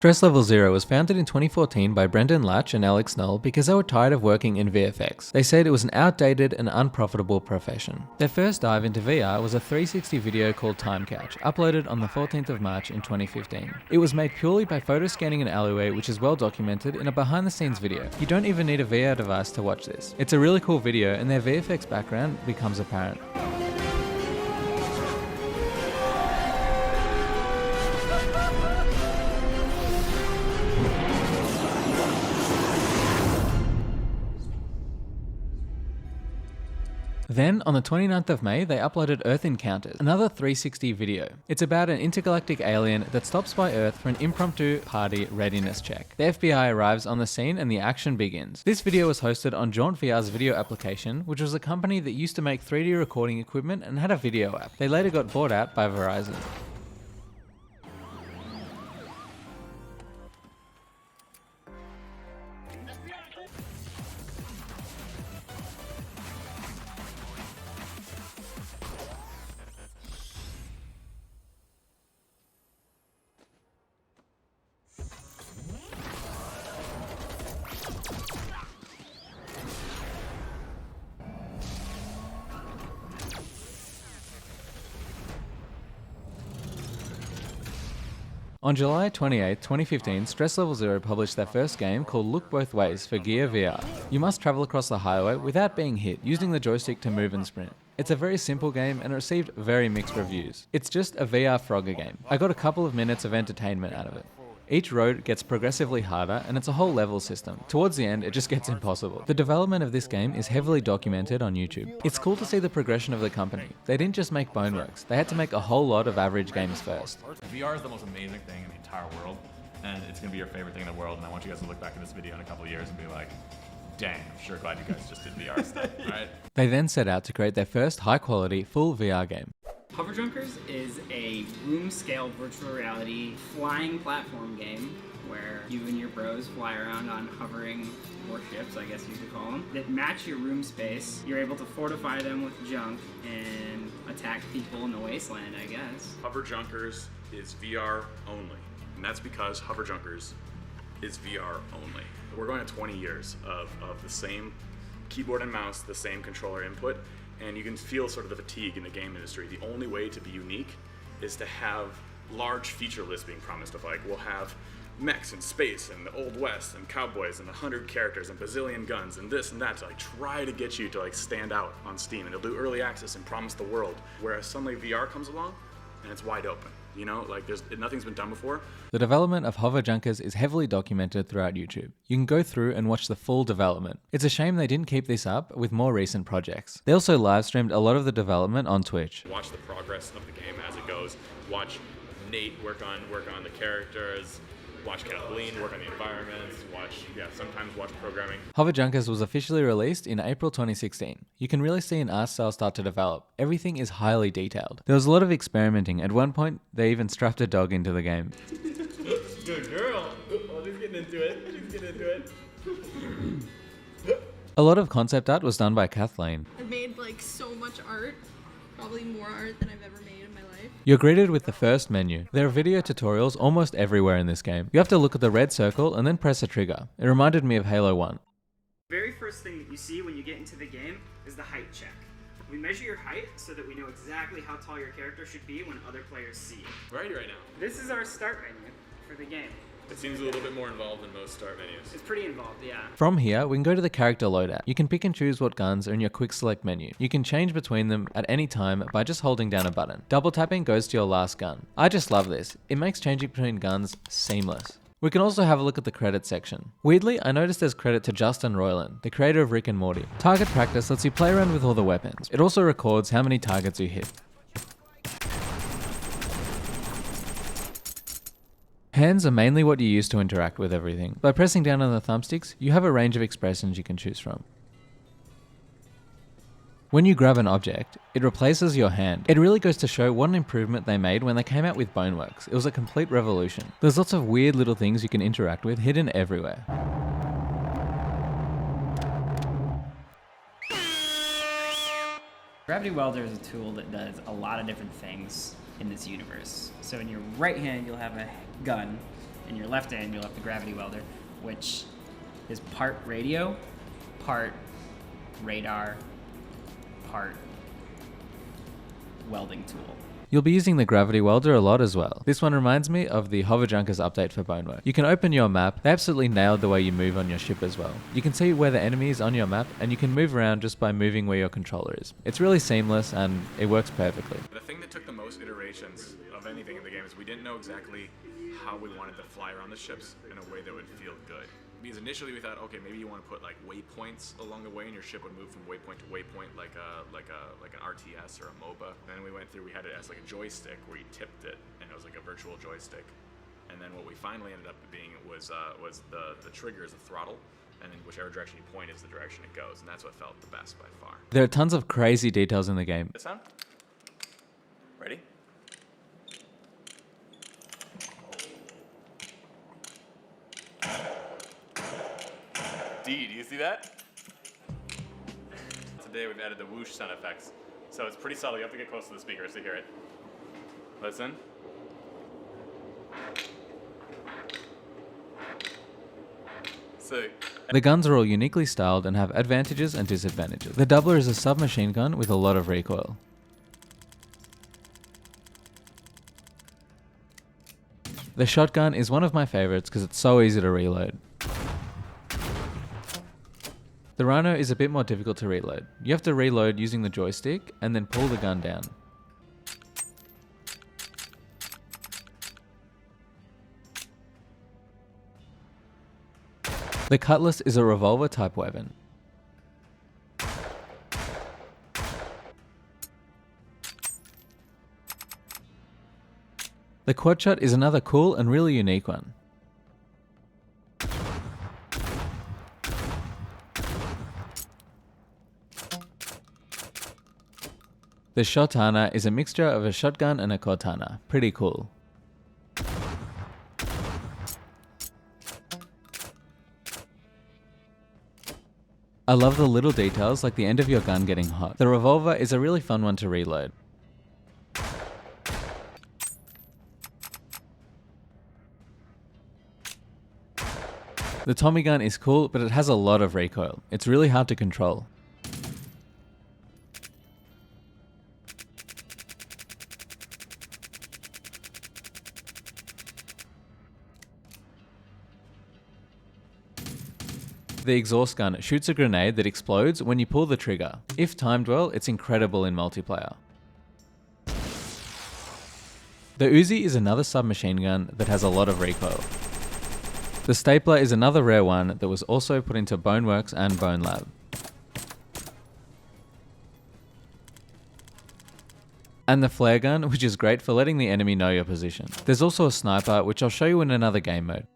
Stress Level Zero was founded in 2014 by Brendan Latch and Alex Knoll because they were tired of working in VFX. They said it was an outdated and unprofitable profession. Their first dive into VR was a 360 video called Time Couch, uploaded on the 14th of March in 2015. It was made purely by photo scanning an alleyway, which is well documented in a behind the scenes video. You don't even need a VR device to watch this. It's a really cool video and their VFX background becomes apparent. Then, on the 29th of May, they uploaded Earth Encounters, another 360 video. It's about an intergalactic alien that stops by Earth for an impromptu party readiness check. The FBI arrives on the scene and the action begins. This video was hosted on Jaunt VR's video application, which was a company that used to make 3D recording equipment and had a video app. They later got bought out by Verizon. On July 28, 2015, Stress Level Zero published their first game called Look Both Ways for Gear VR. You must travel across the highway without being hit, using the joystick to move and sprint. It's a very simple game and it received very mixed reviews. It's just a VR Frogger game. I got a couple of minutes of entertainment out of it. Each road gets progressively harder and it's a whole level system. Towards the end, it just gets impossible. The development of this game is heavily documented on YouTube. It's cool to see the progression of the company. They didn't just make BoneWorks, they had to make a whole lot of average games first. VR is the most amazing thing in the entire world, and it's gonna be your favorite thing in the world, and I want you guys to look back at this video in a couple of years and be like, dang, I'm sure glad you guys just did VR stuff, right? They then set out to create their first high-quality, full VR game. Hover Junkers is a room-scale virtual reality flying platform game where you and your bros fly around on hovering warships, I guess you could call them, that match your room space. You're able to fortify them with junk and attack people in the wasteland, I guess. Hover Junkers is VR only, and that's because Hover Junkers is VR only. We're going to 20 years of the same keyboard and mouse, the same controller input, and you can feel sort of the fatigue in the game industry. The only way to be unique is to have large feature lists being promised of like, we'll have mechs in space and the Old West and cowboys and 100 characters and bazillion guns and this and that to like try to get you to like stand out on Steam, and they'll do early access and promise the world. Whereas suddenly VR comes along and it's wide open. You know, like nothing's been done before. The development of Hover Junkers is heavily documented throughout YouTube. You can go through and watch the full development. It's a shame they didn't keep this up with more recent projects. They also live streamed a lot of the development on Twitch. Watch the progress of the game as it goes. Watch Nate work on the characters. Watch Kathleen work on the environments. Sometimes watch programming. Hover Junkers was officially released in April 2016. You can really see an art style start to develop. Everything is highly detailed. There was a lot of experimenting. At one point, they even strapped a dog into the game. Good girl. Oh, she's getting into it. A lot of concept art was done by Kathleen. I've made like so much art, probably more art than I've ever made in my life. You're greeted with the first menu. There are video tutorials almost everywhere in this game. You have to look at the red circle and then press a trigger. It reminded me of Halo 1. The very first thing that you see when you get into the game is the height check. We measure your height so that we know exactly how tall your character should be when other players see you. Where are you right now? This is our start menu for the game. It seems a little bit more involved than most start menus. It's pretty involved, yeah. From here, we can go to the character loadout. You can pick and choose what guns are in your quick select menu. You can change between them at any time by just holding down a button. Double tapping goes to your last gun. I just love this. It makes changing between guns seamless. We can also have a look at the credits section. Weirdly, I noticed there's credit to Justin Roiland, the creator of Rick and Morty. Target practice lets you play around with all the weapons. It also records how many targets you hit. Hands are mainly what you use to interact with everything. By pressing down on the thumbsticks, you have a range of expressions you can choose from. When you grab an object, it replaces your hand. It really goes to show what an improvement they made when they came out with BoneWorks. It was a complete revolution. There's lots of weird little things you can interact with hidden everywhere. Gravity Welder is a tool that does a lot of different things in this universe. So in your right hand, you'll have a gun, In your left hand, you'll have the gravity welder, which is part radio, part radar, part welding tool. You'll be using the gravity welder a lot as well. This one reminds me of the Hover Junkers update for BoneWorks. You can open your map. They absolutely nailed the way you move on your ship as well. You can see where the enemy is on your map, and you can move around just by moving where your controller is. It's really seamless and it works perfectly. The thing that took the most iterations of anything in the game is we didn't know exactly how we wanted to fly around the ships in a way that would feel good. Because initially we thought, okay, maybe you want to put like waypoints along the way, and your ship would move from waypoint to waypoint like an RTS or a MOBA. And then we went through, we had it as like a joystick where you tipped it, and it was like a virtual joystick. And then what we finally ended up being was the trigger is the throttle, and then whichever direction you point is the direction it goes, and that's what felt the best by far. There are tons of crazy details in the game. This sound? Ready? D, do you see that? Today we've added the whoosh sound effects. So it's pretty subtle, you have to get close to the speakers to hear it. Listen. So, The guns are all uniquely styled and have advantages and disadvantages. The Doubler is a submachine gun with a lot of recoil. The shotgun is one of my favorites because it's so easy to reload. The Rhino is a bit more difficult to reload. You have to reload using the joystick and then pull the gun down. The Cutlass is a revolver type weapon. The Quad Shot is another cool and really unique one. The Shotana is a mixture of a shotgun and a katana. Pretty cool. I love the little details like the end of your gun getting hot. The revolver is a really fun one to reload. The Tommy gun is cool, but it has a lot of recoil. It's really hard to control. The exhaust gun shoots a grenade that explodes when you pull the trigger. If timed well, it's incredible in multiplayer. The Uzi is another submachine gun that has a lot of recoil. The Stapler is another rare one that was also put into BoneWorks and BoneLab. And the flare gun, which is great for letting the enemy know your position. There's also a sniper, which I'll show you in another game mode.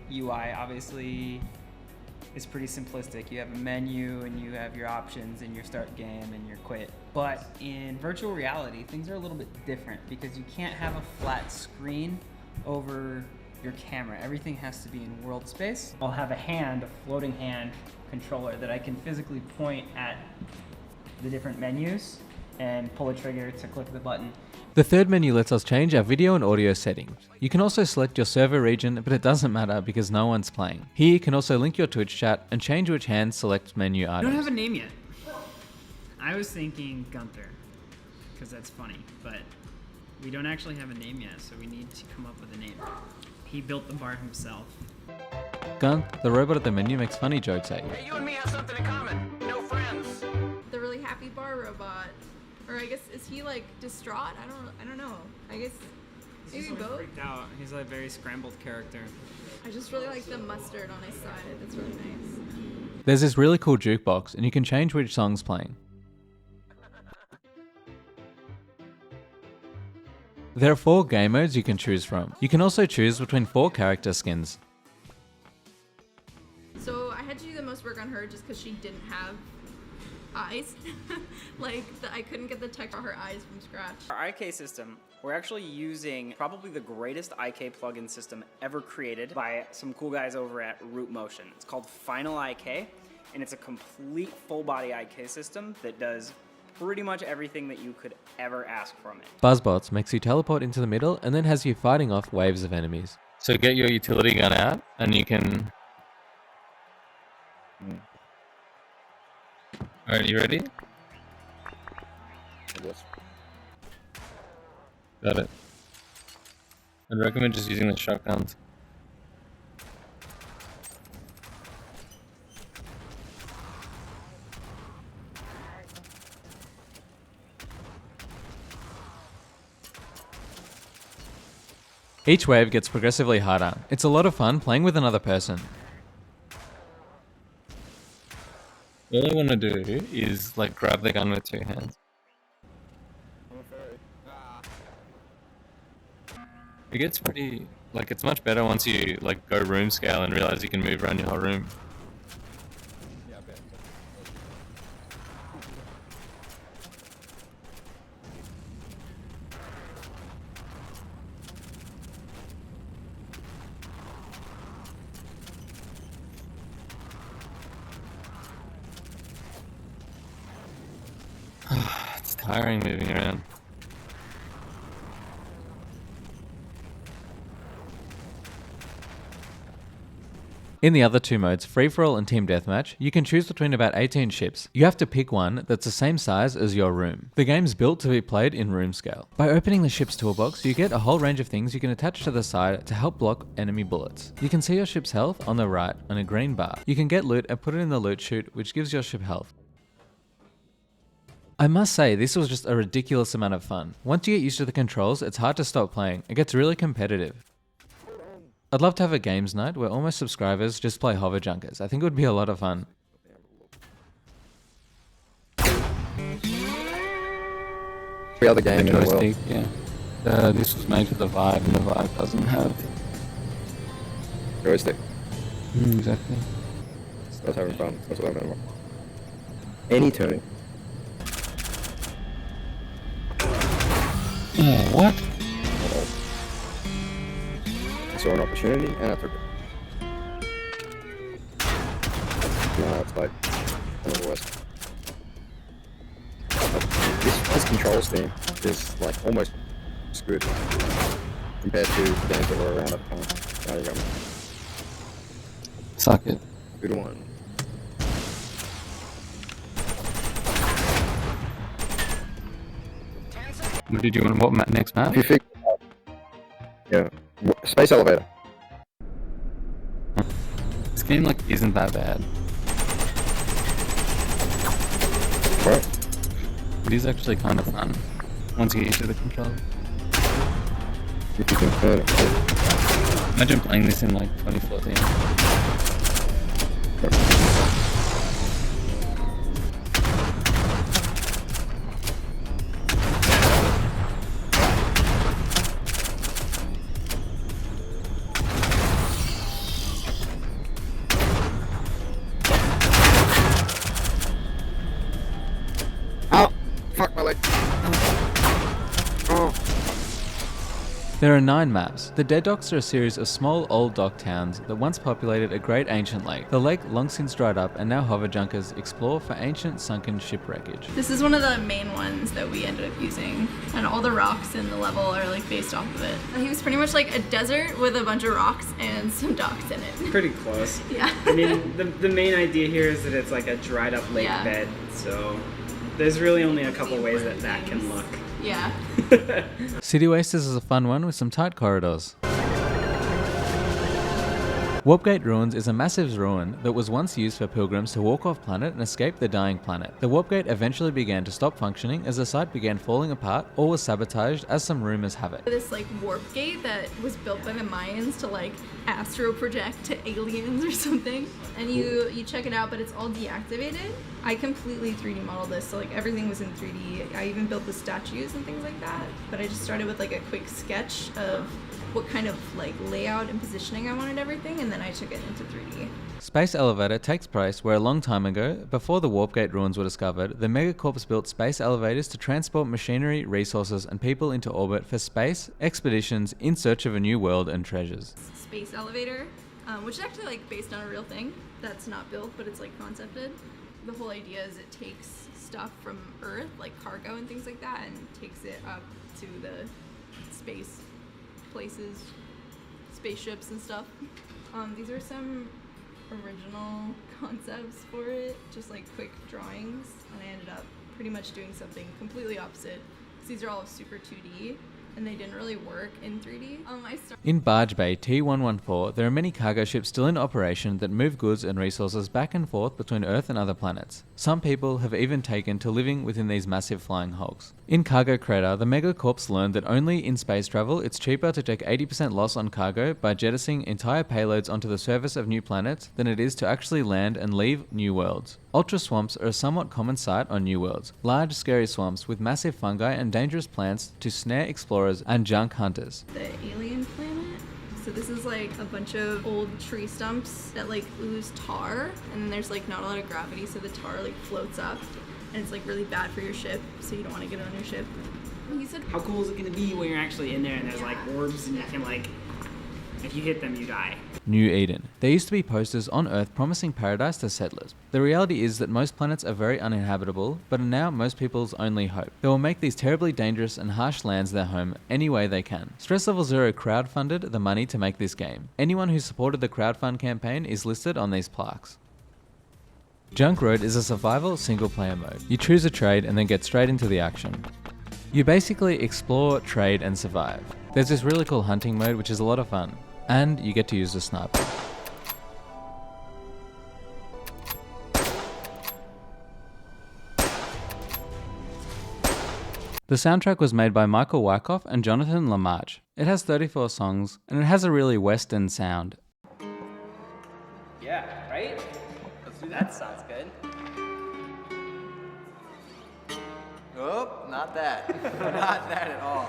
UI obviously is pretty simplistic. You have a menu and you have your options and your start game and your quit. But in virtual reality, things are a little bit different because you can't have a flat screen over your camera. Everything has to be in world space. I'll have a floating hand controller that I can physically point at the different menus and pull a trigger to click the button. The third menu lets us change our video and audio settings. You can also select your server region, but it doesn't matter because no one's playing. Here you can also link your Twitch chat and change which hand selects menu I items. don't have a name yet. I was thinking Gunther, because that's funny, but we don't actually have a name yet, so we need to come up with a name. He built the bar himself. Gun, the robot at the menu, makes funny jokes at you. Hey, you and me have something in common. No friends. The really happy bar robot. Or I guess, is he like distraught? I don't know. I guess maybe both. Freaked out. He's like a very scrambled character. I just really like the mustard on his side. It's really nice. There's this really cool jukebox and you can change which song's playing. There are 4 game modes you can choose from. You can also choose between 4 character skins. So I had to do the most work on her just because she didn't have eyes. I couldn't get the text for her eyes from scratch. Our IK system, we're actually using probably the greatest IK plugin system ever created by some cool guys over at Root Motion. It's called Final IK, and it's a complete full body IK system that does pretty much everything that you could ever ask from it. Buzzbots makes you teleport into the middle and then has you fighting off waves of enemies. So get your utility gun out and you can... Alright, you ready? Yes. Got it. I'd recommend just using the shotguns. Each wave gets progressively harder. It's a lot of fun playing with another person. All I want to do is like grab the gun with 2 hands. It gets pretty, like it's much better once you like go room scale and realize you can move around your whole room. Yeah, I bet. It's tiring moving around. In the other 2 modes, free-for-all and team deathmatch, you can choose between about 18 ships. You have to pick one that's the same size as your room. The game's built to be played in room scale. By opening the ship's toolbox, you get a whole range of things you can attach to the side to help block enemy bullets. You can see your ship's health on the right on a green bar. You can get loot and put it in the loot chute, which gives your ship health. I must say, this was just a ridiculous amount of fun. Once you get used to the controls, it's hard to stop playing. It gets really competitive. I'd love to have a games night where all my subscribers just play hover junkers. I think it would be a lot of fun. Every other game in the world. Joystick, yeah. This was made for the Vive, and the Vive doesn't have... Joystick. Exactly. I was having fun. That's what I remember. Any turn. Oh, what? I saw an opportunity and I took it. No, it's like one of the worst. This control scheme is like almost good compared to the games that were around at the time. There you go. Suck it. Good one. What did you want? What next map? If you figure out, yeah, space elevator. This game like isn't that bad. Right. It is actually kind of fun once you get used to the controls. If you can turn it. Imagine playing this in like 2014. Oh, fuck my leg. Oh. There are 9 maps. The Dead Docks are a series of small old dock towns that once populated a great ancient lake. The lake long since dried up and now hover junkers explore for ancient sunken ship wreckage. This is one of the main ones that we ended up using, and all the rocks in the level are like based off of it. He was pretty much like a desert with a bunch of rocks and some docks in it. Pretty close. Yeah. I mean, the main idea here is that it's like a dried up lake Yeah. bed, so there's really only a couple ways that that can look. Yeah. City Wasters is a fun one with some tight corridors. Warpgate Ruins is a massive ruin that was once used for pilgrims to walk off planet and escape the dying planet. The Warpgate eventually began to stop functioning as the site began falling apart or was sabotaged, as some rumors have it. This like warp gate that was built by the Mayans to like astro project to aliens or something, and you check it out, but it's all deactivated. I completely 3D modeled this, so like everything was in 3D. I even built the statues and things like that, but I just started with like a quick sketch of what kind of like layout and positioning I wanted everything, and then I took it into 3D. Space Elevator takes place where a long time ago, before the Warpgate ruins were discovered, the Megacorps built space elevators to transport machinery, resources, and people into orbit for space expeditions in search of a new world and treasures. Space elevator, which is actually like based on a real thing that's not built, but it's like concepted. The whole idea is it takes stuff from Earth, like cargo and things like that, and takes it up to the space places, spaceships and stuff. These are some original concepts for it, just like quick drawings, and I ended up pretty much doing something completely opposite. These are all super 2D, and they didn't really work in 3D. In Barge Bay T114, there are many cargo ships still in operation that move goods and resources back and forth between Earth and other planets. Some people have even taken to living within these massive flying hulks. In Cargo Crater, the Megacorps learned that only in space travel it's cheaper to take 80% loss on cargo by jettisoning entire payloads onto the surface of new planets than it is to actually land and leave new worlds. Ultra swamps are a somewhat common sight on new worlds. Large, scary swamps with massive fungi and dangerous plants to snare explorers and junk hunters. The alien planet. So this is like a bunch of old tree stumps that like ooze tar, and then there's like not a lot of gravity, so the tar like floats up, and it's like really bad for your ship, so you don't want to get it on your ship. He said, How cool is it going to be when you're actually in there and there's like orbs and you can like, if you hit them, you die. New Eden. There used to be posters on Earth promising paradise to settlers. The reality is that most planets are very uninhabitable, but are now most people's only hope. They will make these terribly dangerous and harsh lands their home any way they can. Stress Level Zero crowdfunded the money to make this game. Anyone who supported the crowdfund campaign is listed on these plaques. Junk Road is a survival single-player mode. You choose a trade and then get straight into the action. You basically explore, trade, and survive. There's this really cool hunting mode which is a lot of fun, and you get to use the sniper. The soundtrack was made by Michael Wyckoff and Jonathan Lamarche. It has 34 songs, and it has a really Western sound. Yeah, right? That sounds good. Oh, not that. Not that at all.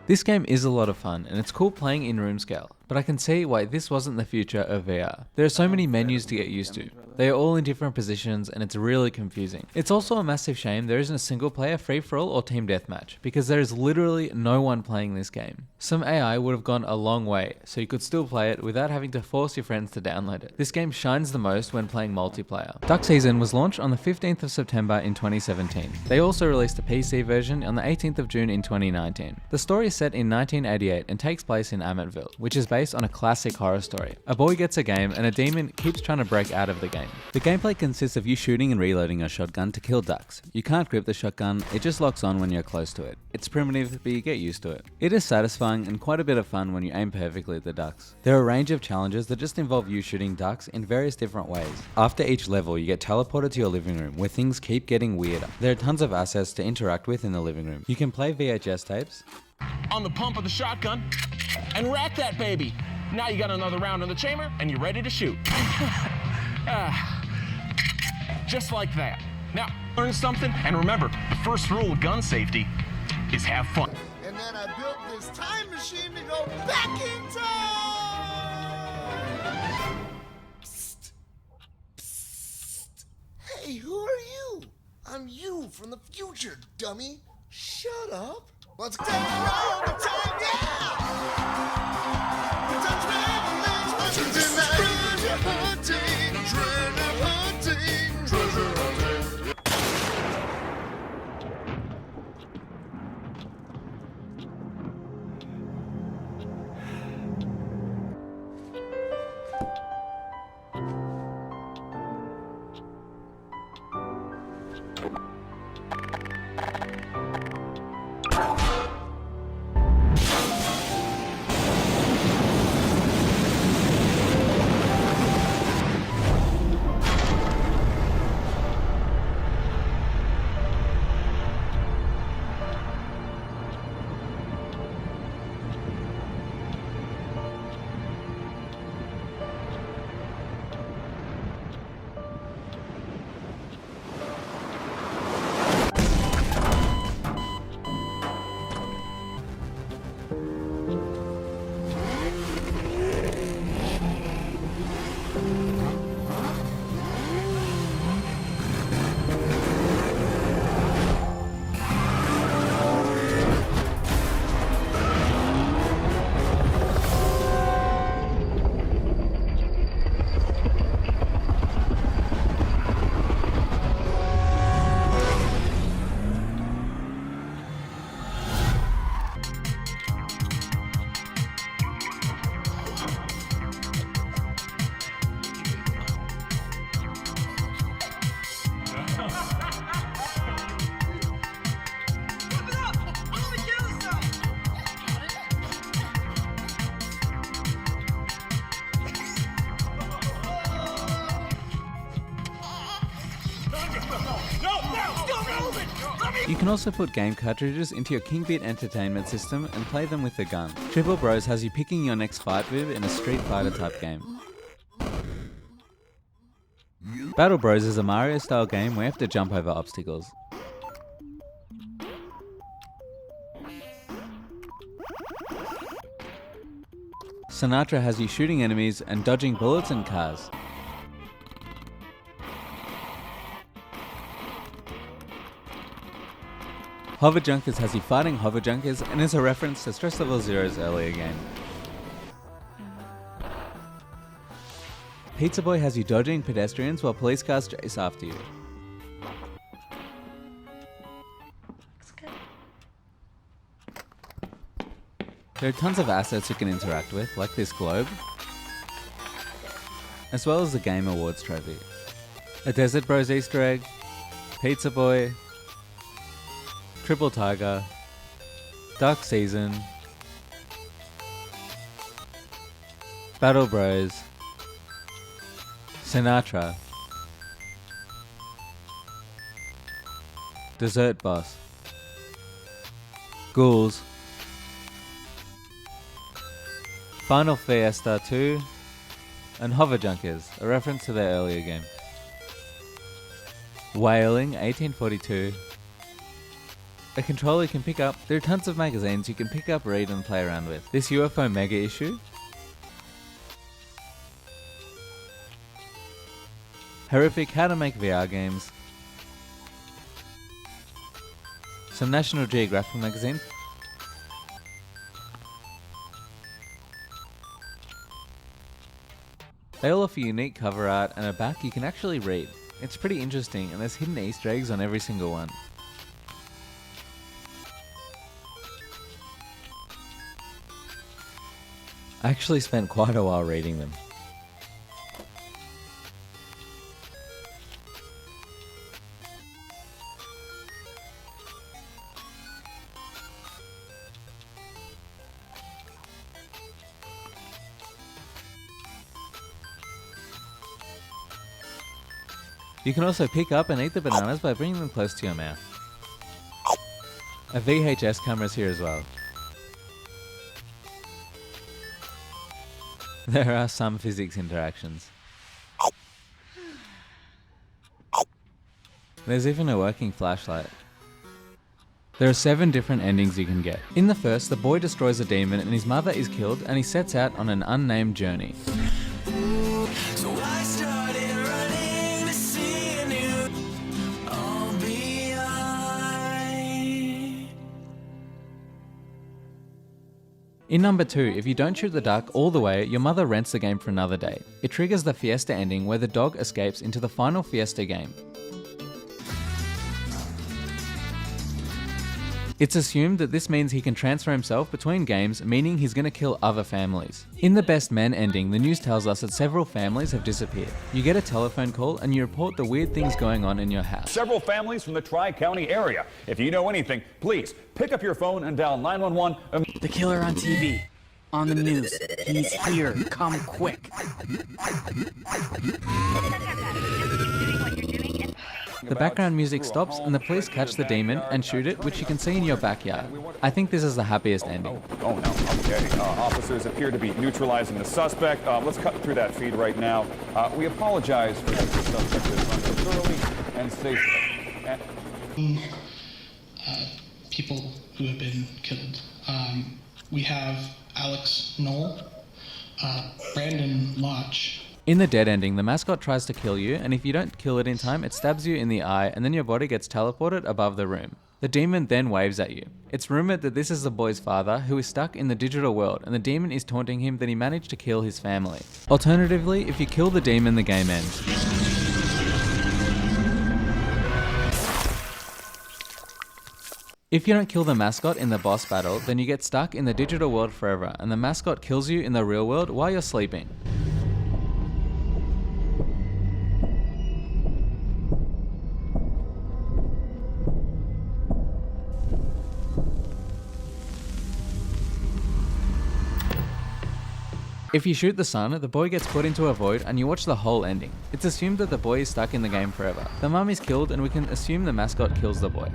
This game is a lot of fun, and it's cool playing in room scale, but I can see why this wasn't the future of VR. There are so many menus to get used to. They are all in different positions, and it's really confusing. It's also a massive shame there isn't a single player free-for-all or team deathmatch, because there is literally no one playing this game. Some AI would have gone a long way, so you could still play it without having to force your friends to download it. This game shines the most when playing multiplayer. Duck Season was launched on the 15th of September in 2017. They also released a PC version on the 18th of June in 2019. The story is set in 1988 and takes place in Amityville, which is based on a classic horror story. A boy gets a game and a demon keeps trying to break out of the game. The gameplay consists of you shooting and reloading a shotgun to kill ducks. You can't grip the shotgun, it just locks on when you're close to it. It's primitive, but you get used to it. It is satisfying and quite a bit of fun when you aim perfectly at the ducks. There are a range of challenges that just involve you shooting ducks in various different ways. After each level, you get teleported to your living room, where things keep getting weirder. There are tons of assets to interact with in the living room. You can play VHS tapes, On the pump of the shotgun, and rack that baby. Now you got another round in the chamber, and you're ready to shoot. Just like that. Now, learn something, and remember, the first rule of gun safety is have fun. And then I built this time machine to go back in time! Psst. Psst. Hey, who are you? I'm you from the future, dummy. Shut up. Let's take around the time, yeah! Time traveling, treasure hunting, treasure hunting, treasure hunting. You can also put game cartridges into your King Bit entertainment system and play them with the gun. Triple Bros has you picking your next fight move in a Street Fighter type game. Battle Bros is a Mario style game where you have to jump over obstacles. Sinatra has you shooting enemies and dodging bullets and cars. Hover Junkers has you fighting Hover Junkers and is a reference to Stress Level Zero's earlier game. Pizza Boy has you dodging pedestrians while police cars chase after you. There are tons of assets you can interact with, like this globe, as well as the Game Awards trophy. A Desert Bros Easter egg, Pizza Boy, Triple Tiger, Dark Season, Battle Bros, Sinatra, Dessert Boss, Ghouls, Final Fiesta 2, and Hover Junkers, a reference to their earlier game. Whaling 1842, a controller you can pick up. There are tons of magazines you can pick up, read and play around with. This UFO Mega issue, Horrific How to Make VR Games, some National Geographic magazine, they all offer unique cover art and a back you can actually read. It's pretty interesting and there's hidden Easter eggs on every single one. I actually spent quite a while reading them. You can also pick up and eat the bananas by bringing them close to your mouth. A VHS camera is here as well. There are some physics interactions. There's even a working flashlight. There are 7 different endings you can get. In the first, the boy destroys a demon and his mother is killed and he sets out on an unnamed journey. So I started running to see a new all behind. In number 2, if you don't shoot the duck all the way, your mother rents the game for another day. It triggers the Fiesta ending where the dog escapes into the final Fiesta game. It's assumed that this means he can transfer himself between games, meaning he's going to kill other families. In the Best Men ending, the news tells us that several families have disappeared. You get a telephone call and you report the weird things going on in your house. Several families from the Tri-County area. If you know anything, please pick up your phone and dial 911. The killer on TV. On the news. He's here. Come quick. The background music stops and the police catch the demon and shoot it, which you can see in your backyard. I think this is the happiest ending. Oh no, okay. Officers appear to be neutralizing the suspect. Let's cut through that feed right now. We apologize for the suspect is run thoroughly and safely. People who have been killed. We have Alex Knoll, Brandon Lodge. In the dead ending, the mascot tries to kill you, and if you don't kill it in time, it stabs you in the eye and then your body gets teleported above the room. The demon then waves at you. It's rumored that this is the boy's father, who is stuck in the digital world, and the demon is taunting him that he managed to kill his family. Alternatively, if you kill the demon, the game ends. If you don't kill the mascot in the boss battle, then you get stuck in the digital world forever, and the mascot kills you in the real world while you're sleeping. If you shoot the sun, the boy gets put into a void and you watch the whole ending. It's assumed that the boy is stuck in the game forever. The mum is killed and we can assume the mascot kills the boy.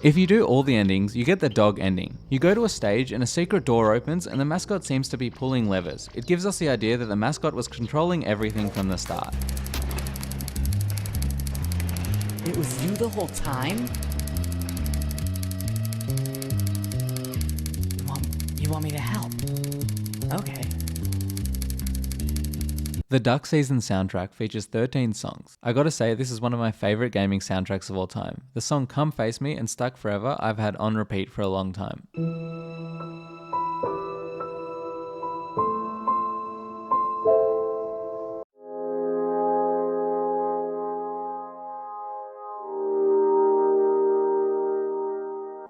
If you do all the endings, you get the dog ending. You go to a stage and a secret door opens and the mascot seems to be pulling levers. It gives us the idea that the mascot was controlling everything from the start. It was you the whole time? You want me to help? Okay. The Duck Season soundtrack features 13 songs. I gotta say, this is one of my favourite gaming soundtracks of all time. The song Come Face Me and Stuck Forever I've had on repeat for a long time.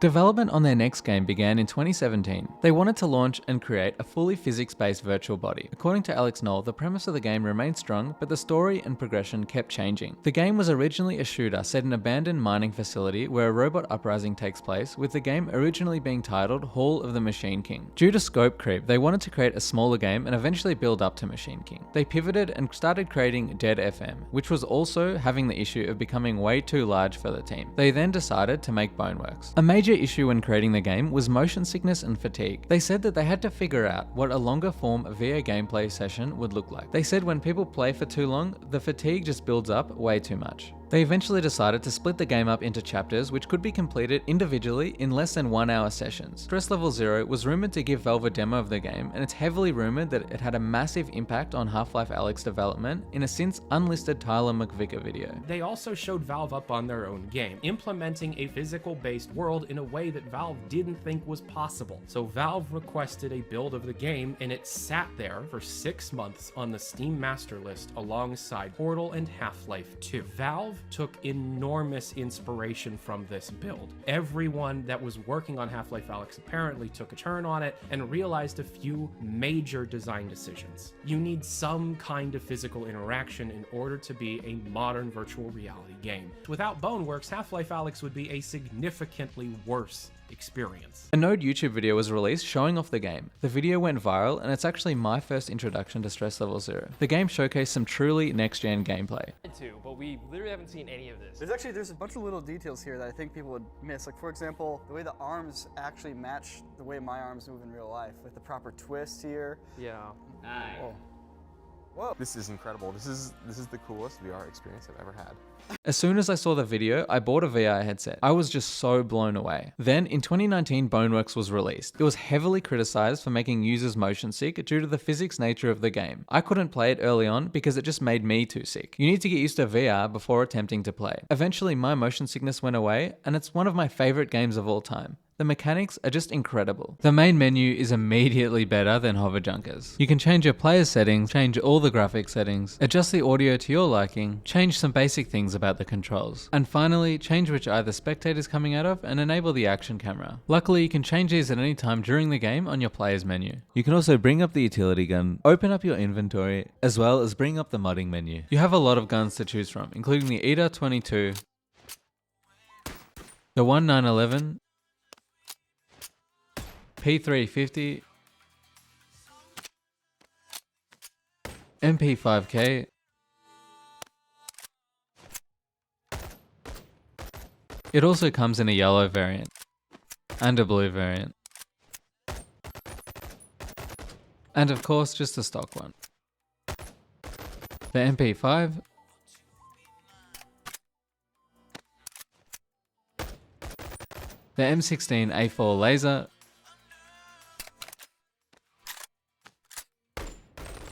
Development on their next game began in 2017. They wanted to launch and create a fully physics-based virtual body. According to Alex Knoll, the premise of the game remained strong, but the story and progression kept changing. The game was originally a shooter set in an abandoned mining facility where a robot uprising takes place, with the game originally being titled Hall of the Machine King. Due to scope creep, they wanted to create a smaller game and eventually build up to Machine King. They pivoted and started creating Dead FM, which was also having the issue of becoming way too large for the team. They then decided to make BoneWorks. A major issue when creating the game was motion sickness and fatigue. They said that they had to figure out what a longer form VR gameplay session would look like. They said when people play for too long, the fatigue just builds up way too much. They eventually decided to split the game up into chapters which could be completed individually in less than 1 hour sessions. Stress Level Zero was rumored to give Valve a demo of the game, and it's heavily rumored that it had a massive impact on Half-Life Alyx development in a since unlisted Tyler McVicker video. They also showed Valve up on their own game, implementing a physical-based world in a way that Valve didn't think was possible. So Valve requested a build of the game, and it sat there for 6 months on the Steam master list alongside Portal and Half-Life 2. Valve took enormous inspiration from this build. Everyone that was working on Half-Life Alyx apparently took a turn on it and realized a few major design decisions. You need some kind of physical interaction in order to be a modern virtual reality game. Without BoneWorks, Half-Life Alyx would be a significantly worse experience. A Node YouTube video was released showing off the game. The video went viral, and it's actually my first introduction to Stress Level Zero. The game showcased some truly next-gen gameplay. But we literally haven't seen any of this. There's a bunch of little details here that I think people would miss. Like, for example, the way the arms actually match the way my arms move in real life, with the proper twist here. Yeah. Nice. Oh. Whoa. This is incredible. This is the coolest VR experience I've ever had. As soon as I saw the video, I bought a VR headset. I was just so blown away. Then, in 2019, BoneWorks was released. It was heavily criticized for making users motion sick due to the physics nature of the game. I couldn't play it early on because it just made me too sick. You need to get used to VR before attempting to play. Eventually, my motion sickness went away, and it's one of my favorite games of all time. The mechanics are just incredible. The main menu is immediately better than Hover Junkers. You can change your player's settings, change all the graphic settings, adjust the audio to your liking, change some basic things about the controls, and finally, change which eye the spectator's coming out of and enable the action camera. Luckily, you can change these at any time during the game on your player's menu. You can also bring up the utility gun, open up your inventory, as well as bring up the modding menu. You have a lot of guns to choose from, including the ETA 22, the 1911, P350, MP5K, it also comes in a yellow variant and a blue variant, and of course just a stock one. The MP5, the M16A4 laser,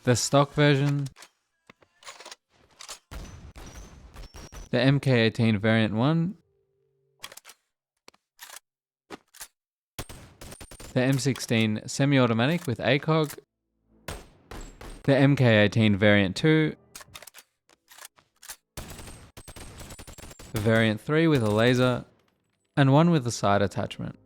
the stock version, the MK18 variant 1, the M16 semi-automatic with ACOG, the MK18 variant 2, the variant 3 with a laser, and one with a side attachment.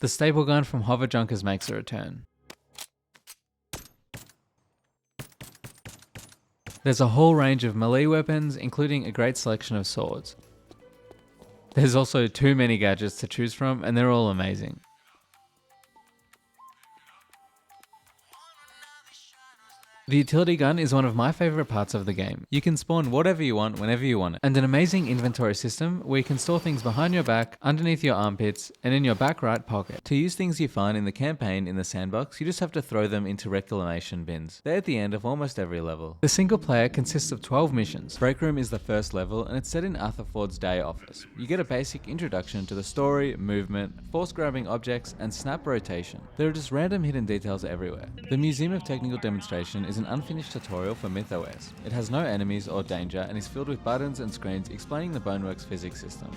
The staple gun from Hover Junkers makes a return. There's a whole range of melee weapons, including a great selection of swords. There's also too many gadgets to choose from, and they're all amazing. The utility gun is one of my favorite parts of the game. You can spawn whatever you want whenever you want it, and an amazing inventory system where you can store things behind your back, underneath your armpits, and in your back right pocket. To use things you find in the campaign in the sandbox, you just have to throw them into reclamation bins. They're at the end of almost every level. The single player consists of 12 missions. Break Room is the first level, and it's set in Arthur Ford's day office. You get a basic introduction to the story, movement, force grabbing objects, and snap rotation. There are just random hidden details everywhere. The Museum of Technical Demonstration is an unfinished tutorial for MythOS. It has no enemies or danger and is filled with buttons and screens explaining the BoneWorks physics system.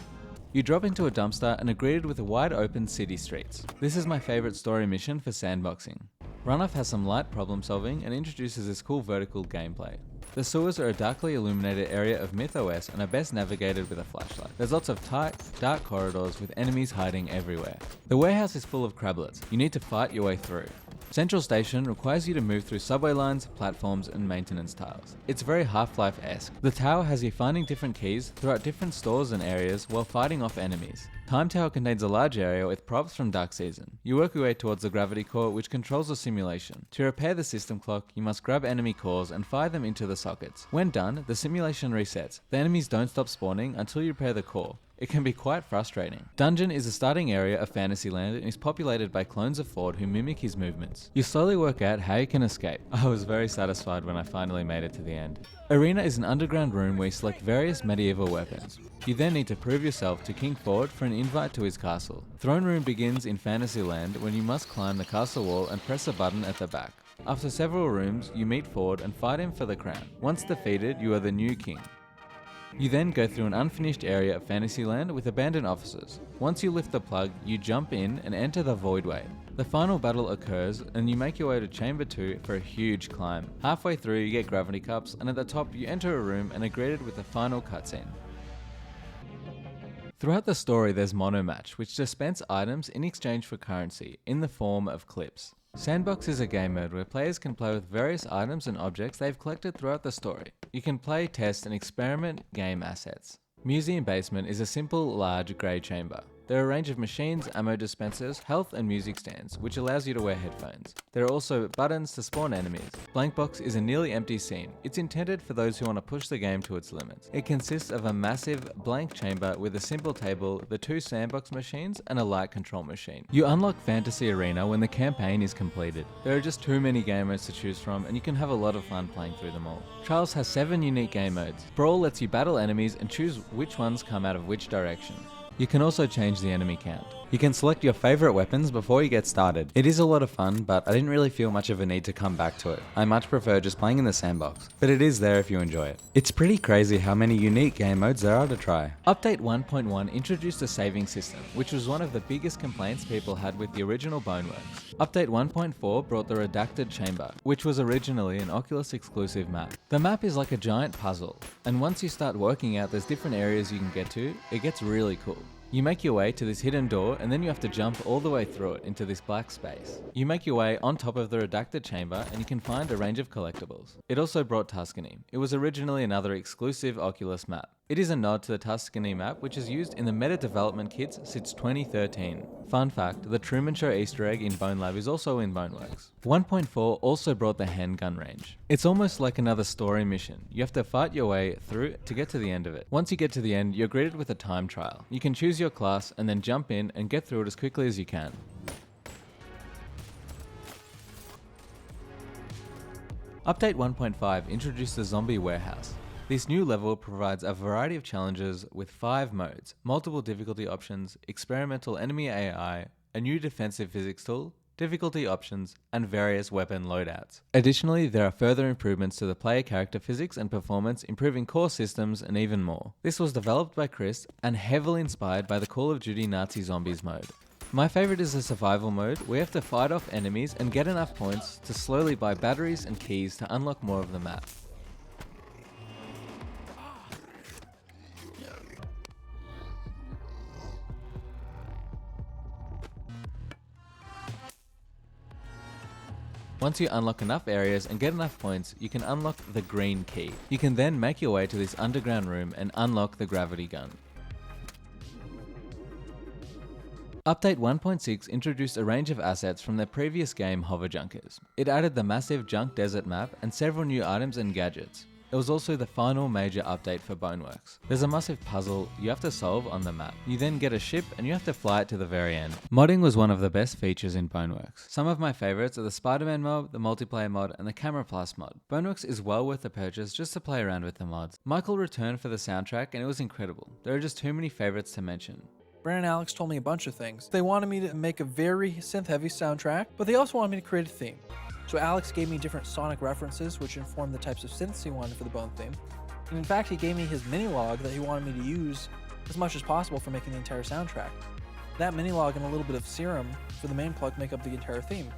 You drop into a dumpster and are greeted with wide open city streets. This is my favorite story mission for sandboxing. Runoff has some light problem solving and introduces this cool vertical gameplay. The sewers are a darkly illuminated area of MythOS and are best navigated with a flashlight. There's lots of tight, dark corridors with enemies hiding everywhere. The warehouse is full of crablets. You need to fight your way through. Central Station requires you to move through subway lines, platforms, and maintenance tiles. It's very Half-Life-esque. The tower has you finding different keys throughout different stores and areas while fighting off enemies. Time Tower contains a large area with props from Dark Season. You work your way towards the gravity core, which controls the simulation. To repair the system clock, you must grab enemy cores and fire them into the sockets. When done, the simulation resets. The enemies don't stop spawning until you repair the core. It can be quite frustrating. Dungeon is a starting area of Fantasyland and is populated by clones of Ford who mimic his movements. You slowly work out how you can escape. I was very satisfied when I finally made it to the end. Arena is an underground room where you select various medieval weapons. You then need to prove yourself to King Ford for an invite to his castle. Throne Room begins in Fantasyland when you must climb the castle wall and press a button at the back. After several rooms, you meet Ford and fight him for the crown. Once defeated, you are the new king. You then go through an unfinished area of Fantasyland with abandoned offices. Once you lift the plug, you jump in and enter the Voidway. The final battle occurs and you make your way to Chamber 2 for a huge climb. Halfway through you get gravity cups and at the top you enter a room and are greeted with the final cutscene. Throughout the story there's Mono Match, which dispense items in exchange for currency, in the form of clips. Sandbox is a game mode where players can play with various items and objects they've collected throughout the story. You can play, test, and experiment game assets. Museum Basement is a simple, large grey chamber. There are a range of machines, ammo dispensers, health and music stands, which allows you to wear headphones. There are also buttons to spawn enemies. Blank Box is a nearly empty scene. It's intended for those who want to push the game to its limits. It consists of a massive blank chamber with a simple table, the 2 sandbox machines, and a light control machine. You unlock Fantasy Arena when the campaign is completed. There are just too many game modes to choose from, and you can have a lot of fun playing through them all. Trials has 7 unique game modes. Brawl lets you battle enemies and choose which ones come out of which direction. You can also change the enemy count. You can select your favorite weapons before you get started. It is a lot of fun, but I didn't really feel much of a need to come back to it. I much prefer just playing in the sandbox, but it is there if you enjoy it. It's pretty crazy how many unique game modes there are to try. Update 1.1 introduced a saving system, which was one of the biggest complaints people had with the original BoneWorks. Update 1.4 brought the Redacted Chamber, which was originally an Oculus exclusive map. The map is like a giant puzzle, and once you start working out there's different areas you can get to, it gets really cool. You make your way to this hidden door and then you have to jump all the way through it into this black space. You make your way on top of the Redacted Chamber and you can find a range of collectibles. It also brought Tuscany. It was originally another exclusive Oculus map. It is a nod to the Tuscany map, which is used in the meta development kits since 2013. Fun fact, the Truman Show Easter egg in BoneLab is also in BoneWorks. 1.4 also brought the handgun range. It's almost like another story mission. You have to fight your way through to get to the end of it. Once you get to the end, you're greeted with a time trial. You can choose your class and then jump in and get through it as quickly as you can. Update 1.5 introduced the Zombie Warehouse. This new level provides a variety of challenges with 5 modes, multiple difficulty options, experimental enemy AI, a new defensive physics tool, difficulty options, and various weapon loadouts. Additionally, there are further improvements to the player character physics and performance, improving core systems and even more. This was developed by Chris and heavily inspired by the Call of Duty Nazi Zombies mode. My favorite is the survival mode, where you have to fight off enemies and get enough points to slowly buy batteries and keys to unlock more of the map. Once you unlock enough areas and get enough points, you can unlock the green key. You can then make your way to this underground room and unlock the gravity gun. Update 1.6 introduced a range of assets from their previous game Hover Junkers. It added the massive Junk Desert map and several new items and gadgets. It was also the final major update for BoneWorks. There's a massive puzzle you have to solve on the map. You then get a ship and you have to fly it to the very end. Modding was one of the best features in BoneWorks. Some of my favorites are the Spider-Man mod, the multiplayer mod, and the Camera Plus mod. BoneWorks is well worth the purchase just to play around with the mods. Michael returned for the soundtrack and it was incredible. There are just too many favorites to mention. Brandon and Alex told me a bunch of things. They wanted me to make a very synth-heavy soundtrack, but they also wanted me to create a theme. So Alex gave me different sonic references which informed the types of synths he wanted for the Bone theme. And in fact, he gave me his mini-log that he wanted me to use as much as possible for making the entire soundtrack. That mini-log and a little bit of serum for the main plug make up the entire theme.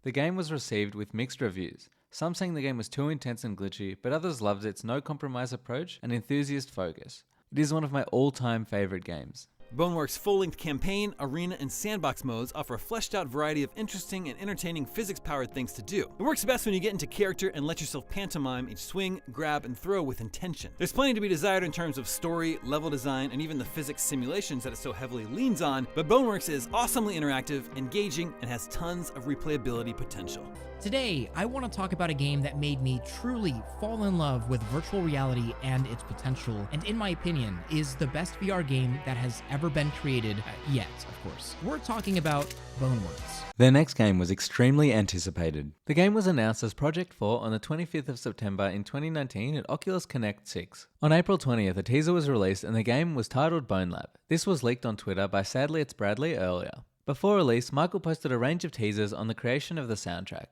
The game was received with mixed reviews. Some saying the game was too intense and glitchy, but others loved its no-compromise approach and enthusiast focus. It is one of my all-time favorite games. BoneWorks' full-length campaign, arena, and sandbox modes offer a fleshed-out variety of interesting and entertaining physics-powered things to do. It works best when you get into character and let yourself pantomime each swing, grab, and throw with intention. There's plenty to be desired in terms of story, level design, and even the physics simulations that it so heavily leans on, but BoneWorks is awesomely interactive, engaging, and has tons of replayability potential. Today, I want to talk about a game that made me truly fall in love with virtual reality and its potential, and in my opinion, is the best VR game that has ever been created, yet, of course. We're talking about BoneWorks. Their next game was extremely anticipated. The game was announced as Project 4 on the 25th of September in 2019 at Oculus Connect 6. On April 20th, a teaser was released and the game was titled BoneLab. This was leaked on Twitter by Sadly It's Bradley earlier. Before release, Michael posted a range of teasers on the creation of the soundtrack.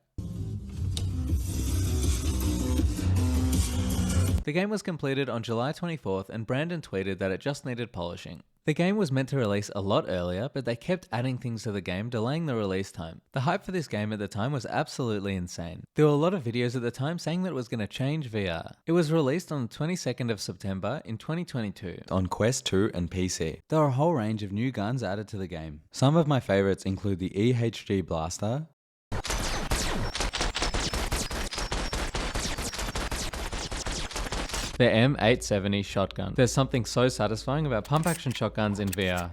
The game was completed on July 24th and Brandon tweeted that it just needed polishing. The game was meant to release a lot earlier, but they kept adding things to the game, delaying the release time. The hype for this game at the time was absolutely insane. There were a lot of videos at the time saying that it was going to change VR. It was released on the 22nd of September in 2022 on Quest 2 and PC. There are a whole range of new guns added to the game. Some of my favorites include the EHG Blaster, the M870 shotgun. There's something so satisfying about pump-action shotguns in VR.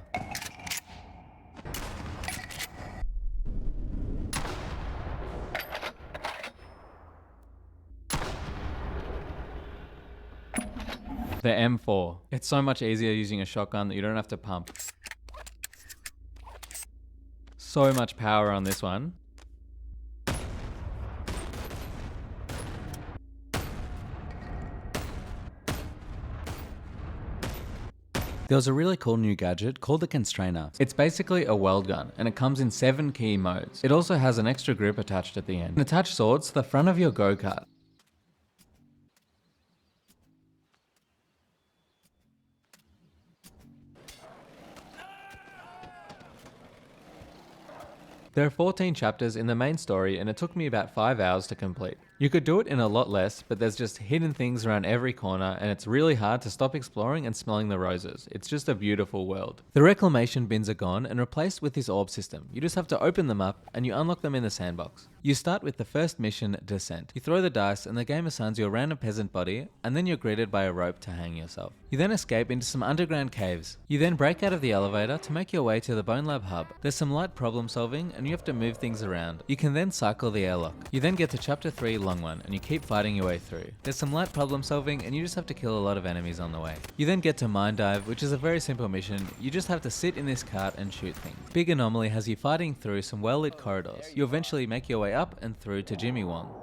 The M4. It's so much easier using a shotgun that you don't have to pump. So much power on this one. There was a really cool new gadget called the Constrainer. It's basically a weld gun and it comes in 7 key modes. It also has an extra grip attached at the end. Attach swords to the front of your go-kart. There are 14 chapters in the main story and it took me about 5 hours to complete. You could do it in a lot less, but there's just hidden things around every corner and it's really hard to stop exploring and smelling the roses. It's just a beautiful world. The reclamation bins are gone and replaced with this orb system. You just have to open them up and you unlock them in the sandbox. You start with the first mission, Descent. You throw the dice and the game assigns you a random peasant body and then you're greeted by a rope to hang yourself. You then escape into some underground caves. You then break out of the elevator to make your way to the BoneLab hub. There's some light problem solving and you have to move things around. You can then cycle the airlock. You then get to chapter 3, Long One, and you keep fighting your way through. There's some light problem solving and you just have to kill a lot of enemies on the way. You then get to Mine Dive, which is a very simple mission. You just have to sit in this cart and shoot things. Big Anomaly has you fighting through some well-lit corridors. You eventually make your way up and through to Jimmy Wong.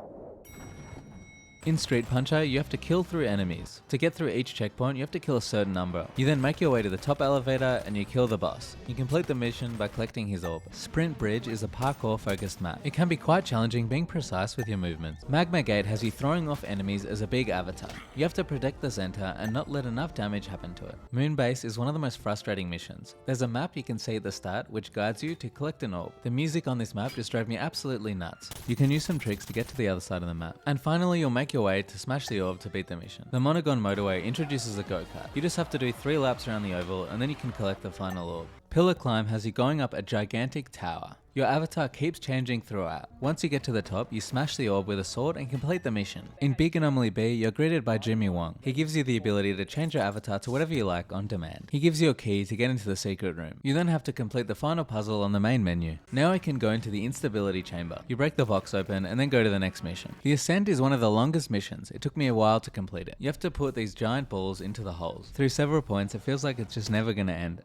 In Street Puncher, you have to kill through enemies. To get through each checkpoint, you have to kill a certain number. You then make your way to the top elevator and you kill the boss. You complete the mission by collecting his orb. Sprint Bridge is a parkour-focused map. It can be quite challenging being precise with your movements. Magma Gate has you throwing off enemies as a big avatar. You have to protect the center and not let enough damage happen to it. Moonbase is one of the most frustrating missions. There's a map you can see at the start which guides you to collect an orb. The music on this map just drove me absolutely nuts. You can use some tricks to get to the other side of the map. And finally, you'll make your way to smash the orb to beat the mission. The Monogon Motorway introduces a go-kart. You just have to do 3 laps around the oval and then you can collect the final orb. Pillar Climb has you going up a gigantic tower. Your avatar keeps changing throughout. Once you get to the top, you smash the orb with a sword and complete the mission. In Big Anomaly B, you're greeted by Jimmy Wong. He gives you the ability to change your avatar to whatever you like on demand. He gives you a key to get into the secret room. You then have to complete the final puzzle on the main menu. Now I can go into the instability chamber. You break the box open and then go to the next mission. The ascent is one of the longest missions. It took me a while to complete it. You have to put these giant balls into the holes. Through several points, it feels like it's just never gonna end.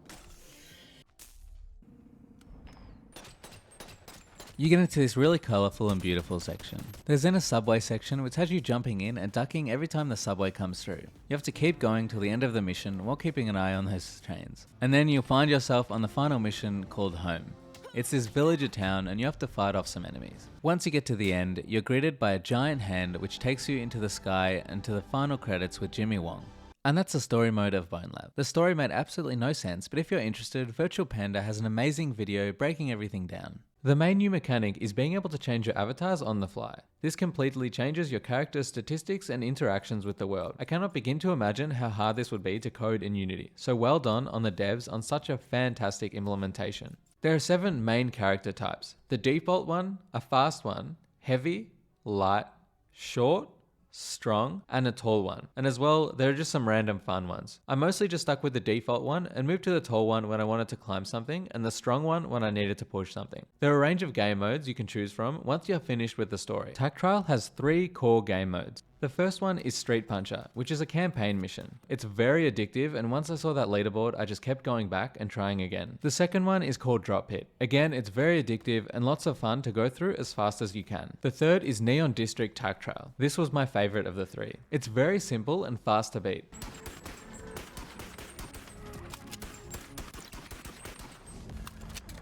You get into this really colourful and beautiful section. There's then a subway section which has you jumping in and ducking every time the subway comes through. You have to keep going till the end of the mission while keeping an eye on those trains. And then you'll find yourself on the final mission called Home. It's this villager town and you have to fight off some enemies. Once you get to the end, you're greeted by a giant hand which takes you into the sky and to the final credits with Jimmy Wong. And that's the story mode of BoneLab. The story made absolutely no sense, but if you're interested, Virtual Panda has an amazing video breaking everything down. The main new mechanic is being able to change your avatars on the fly. This completely changes your character's statistics and interactions with the world. I cannot begin to imagine how hard this would be to code in Unity, so well done on the devs on such a fantastic implementation. There are 7 main character types. The default one, a fast one, heavy, light, short, strong, and a tall one. And as well, there are just some random fun ones. I mostly just stuck with the default one and moved to the tall one when I wanted to climb something and the strong one when I needed to push something. There are a range of game modes you can choose from once you're finished with the story. Tactile has 3 core game modes. The first one is Street Puncher, which is a campaign mission. It's very addictive, and once I saw that leaderboard, I just kept going back and trying again. The second one is called Drop Hit. Again, it's very addictive and lots of fun to go through as fast as you can. The third is Neon District Tactile. This was my favorite of the 3. It's very simple and fast to beat.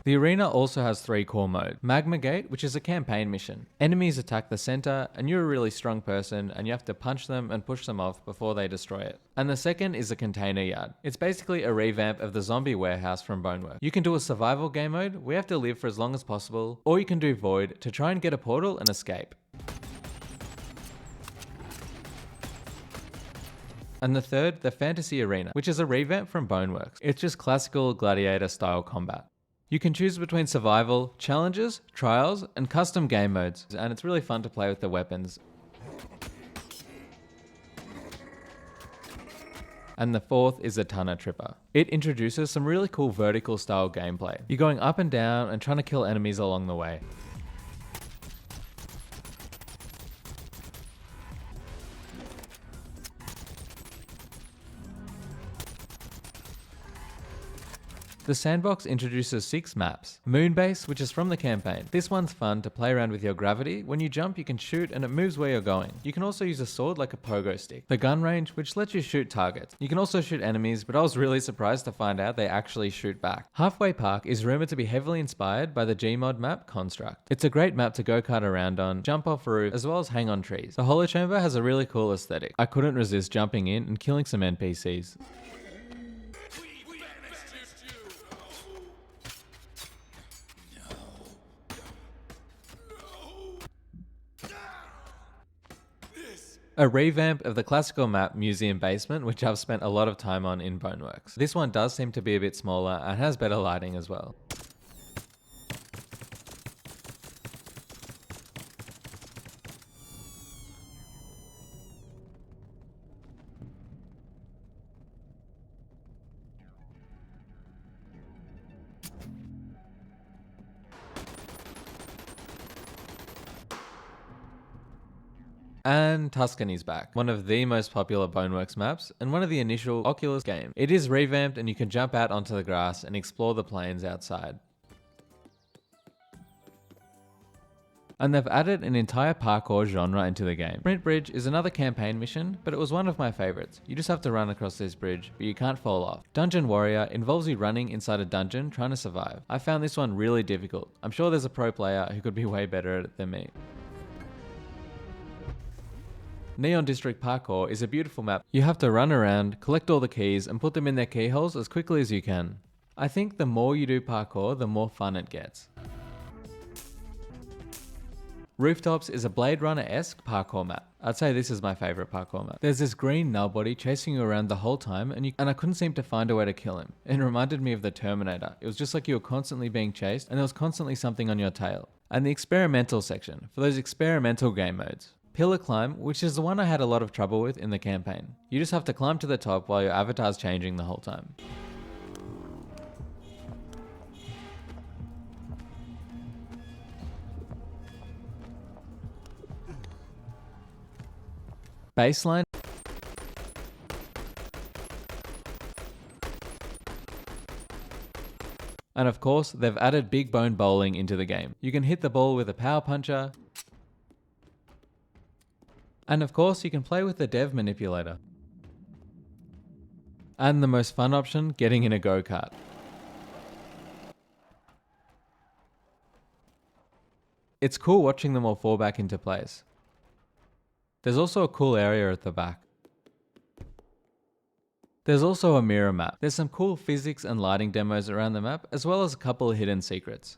The arena also has 3 core modes. Magma Gate, which is a campaign mission. Enemies attack the center and you're a really strong person and you have to punch them and push them off before they destroy it. And the second is a Container Yard. It's basically a revamp of the zombie warehouse from BoneWorks. You can do a survival game mode, we have to live for as long as possible, or you can do Void to try and get a portal and escape. And the third, the Fantasy Arena, which is a revamp from BoneWorks. It's just classical gladiator style combat. You can choose between survival, challenges, trials, and custom game modes, and it's really fun to play with the weapons. And the fourth is the Tunna Tripper. It introduces some really cool vertical style gameplay. You're going up and down and trying to kill enemies along the way. The sandbox introduces 6 maps. Moonbase, which is from the campaign. This one's fun to play around with your gravity. When you jump, you can shoot and it moves where you're going. You can also use a sword like a pogo stick. The gun range, which lets you shoot targets. You can also shoot enemies, but I was really surprised to find out they actually shoot back. Halfway Park is rumored to be heavily inspired by the Gmod map Construct. It's a great map to go-kart around on, jump off a roof, as well as hang on trees. The Hollow Chamber has a really cool aesthetic. I couldn't resist jumping in and killing some NPCs. A revamp of the classical map Museum Basement, which I've spent a lot of time on in BoneWorks. This one does seem to be a bit smaller and has better lighting as well. And Tuscany's back, one of the most popular BoneWorks maps and one of the initial Oculus games. It is revamped and you can jump out onto the grass and explore the plains outside. And they've added an entire parkour genre into the game. Sprint Bridge is another campaign mission, but it was one of my favorites. You just have to run across this bridge, but you can't fall off. Dungeon Warrior involves you running inside a dungeon trying to survive. I found this one really difficult. I'm sure there's a pro player who could be way better at it than me. Neon District Parkour is a beautiful map. You have to run around, collect all the keys, and put them in their keyholes as quickly as you can. I think the more you do parkour, the more fun it gets. Rooftops is a Blade Runner-esque parkour map. I'd say this is my favourite parkour map. There's this green nullbody chasing you around the whole time and I couldn't seem to find a way to kill him. It reminded me of the Terminator. It was just like you were constantly being chased and there was constantly something on your tail. And the experimental section, for those experimental game modes. Pillar Climb, which is the one I had a lot of trouble with in the campaign. You just have to climb to the top while your avatar's changing the whole time. Baseline. And of course, they've added big bone bowling into the game. You can hit the ball with a power puncher. And of course, you can play with the dev manipulator. And the most fun option, getting in a go-kart. It's cool watching them all fall back into place. There's also a cool area at the back. There's also a mirror map. There's some cool physics and lighting demos around the map, as well as a couple of hidden secrets.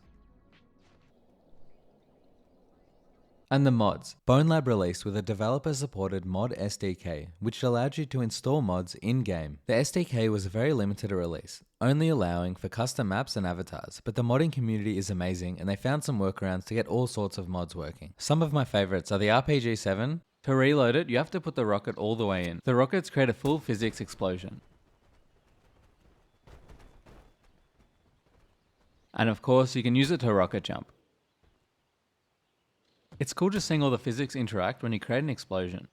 And the mods. BoneLab released with a developer-supported mod SDK, which allowed you to install mods in-game. The SDK was a very limited release, only allowing for custom maps and avatars, but the modding community is amazing and they found some workarounds to get all sorts of mods working. Some of my favorites are the RPG-7. To reload it, you have to put the rocket all the way in. The rockets create a full physics explosion. And of course, you can use it to rocket jump. It's cool just seeing all the physics interact when you create an explosion.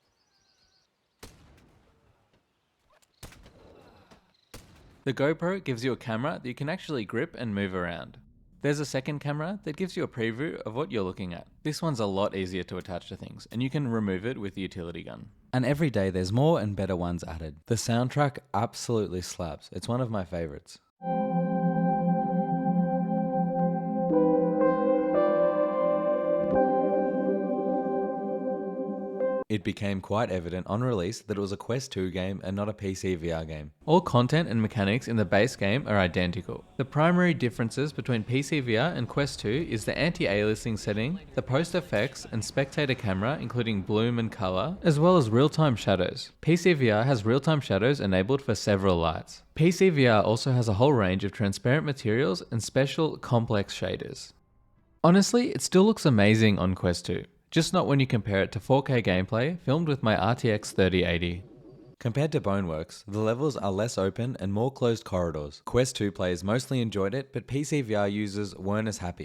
The GoPro gives you a camera that you can actually grip and move around. There's a second camera that gives you a preview of what you're looking at. This one's a lot easier to attach to things, and you can remove it with the utility gun. And every day there's more and better ones added. The soundtrack absolutely slaps. It's one of my favorites. It became quite evident on release that it was a Quest 2 game and not a PC VR game. All content and mechanics in the base game are identical. The primary differences between PC VR and Quest 2 is the anti-aliasing setting, the post effects and spectator camera including bloom and color, as well as real-time shadows. PC VR has real-time shadows enabled for several lights. PC VR also has a whole range of transparent materials and special complex shaders. Honestly, it still looks amazing on Quest 2. Just not when you compare it to 4K gameplay filmed with my RTX 3080. Compared to BoneWorks, the levels are less open and more closed corridors. Quest 2 players mostly enjoyed it, but PC VR users weren't as happy.